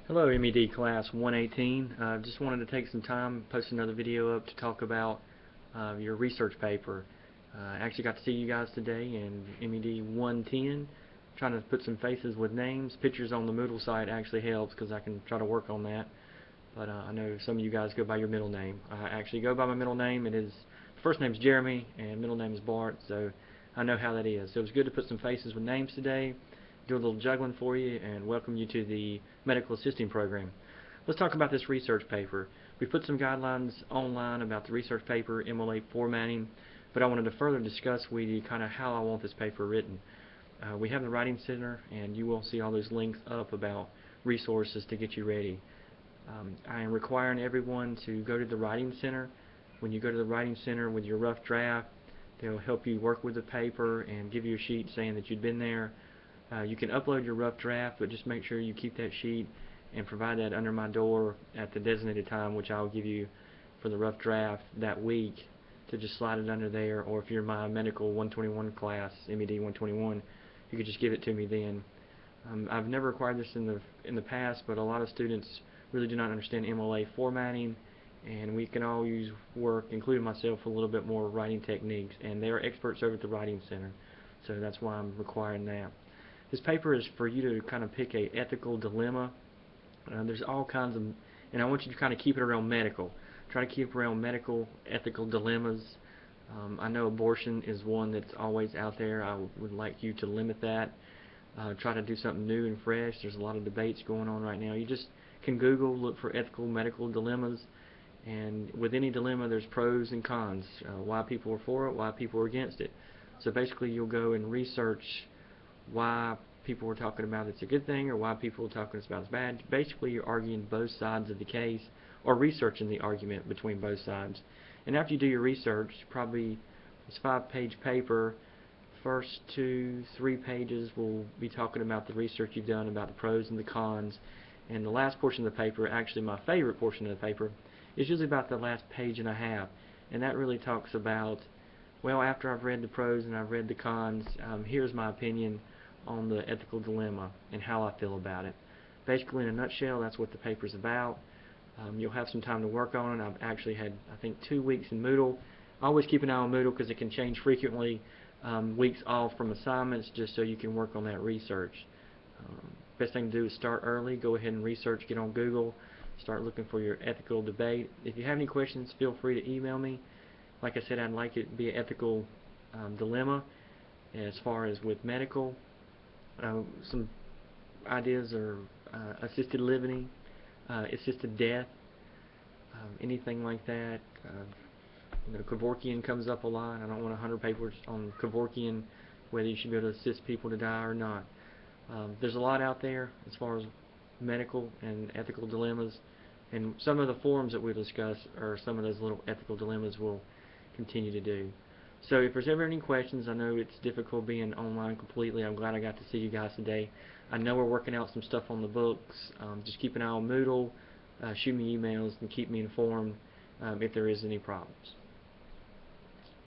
Hello MED class 118. Just wanted to take some time, post another video up to talk about your research paper. I actually got to see you guys today in MED 110, trying to put some faces with names. Pictures on the Moodle site actually helps because I can try to work on that. But I know some of you guys go by your middle name. I actually go by my middle name. First name's Jeremy and middle name is Bart, so I know how that is. So it was good to put some faces with names today, do a little juggling for you, and welcome you to the medical assisting program. Let's talk about this research paper. We put some guidelines online about the research paper, MLA formatting, but I wanted to further discuss with you kind of how I want this paper written. We have the Writing Center, and you will see all those links up about resources to get you ready. I am requiring everyone to go to the Writing Center. When you go to the Writing Center with your rough draft, they'll help you work with the paper and give you a sheet saying that you've been there. You can upload your rough draft, but just make sure you keep that sheet and provide that under my door at the designated time, which I'll give you for the rough draft that week, to just slide it under there. Or if you're my medical 121 class, MED 121, you could just give it to me then. I've never required this in the past, but a lot of students really do not understand MLA formatting, and we can all use work, including myself, a little bit more writing techniques, and they are experts over at the Writing Center, so that's why I'm requiring that. This paper is for you to kind of pick a ethical dilemma. There's all kinds of, and I want you to kind of keep it around medical. Try to keep around medical ethical dilemmas. I know abortion is one that's always out there. I would like you to limit that. Try to do something new and fresh. There's a lot of debates going on right now. You just can Google, look for ethical medical dilemmas, and with any dilemma there's pros and cons. Why people are for it, why people are against it. So basically you'll go and research why people were talking about it's a good thing or why people were talking about it's bad. Basically you're arguing both sides of the case, or researching the argument between both sides. And after you do your research, probably this 5-page paper, first 2-3 pages will be talking about the research you've done, about the pros and the cons, and the last portion of the paper, actually my favorite portion of the paper, is usually about the last page and a half, and that really talks about, well, after I've read the pros and I've read the cons, here's my opinion on the ethical dilemma and how I feel about it. Basically, in a nutshell, that's what the paper's about. You'll have some time to work on it. I've actually had, I think, 2 weeks in Moodle. I always keep an eye on Moodle because it can change frequently. Weeks off from assignments, just so you can work on that research. Best thing to do is start early. Go ahead and research. Get on Google. Start looking for your ethical debate. If you have any questions, feel free to email me. Like I said, I'd like it to be an ethical dilemma as far as with medical. Some ideas are assisted living, assisted death, anything like that. Kevorkian comes up a lot. I don't want 100 papers on Kevorkian, whether you should be able to assist people to die or not. There's a lot out there as far as medical and ethical dilemmas, and some of the forums that we discuss are some of those little ethical dilemmas we'll continue to do. So if there's ever any questions, I know it's difficult being online completely. I'm glad I got to see you guys today. I know we're working out some stuff on the books. Just keep an eye on Moodle, shoot me emails, and keep me informed if there is any problems.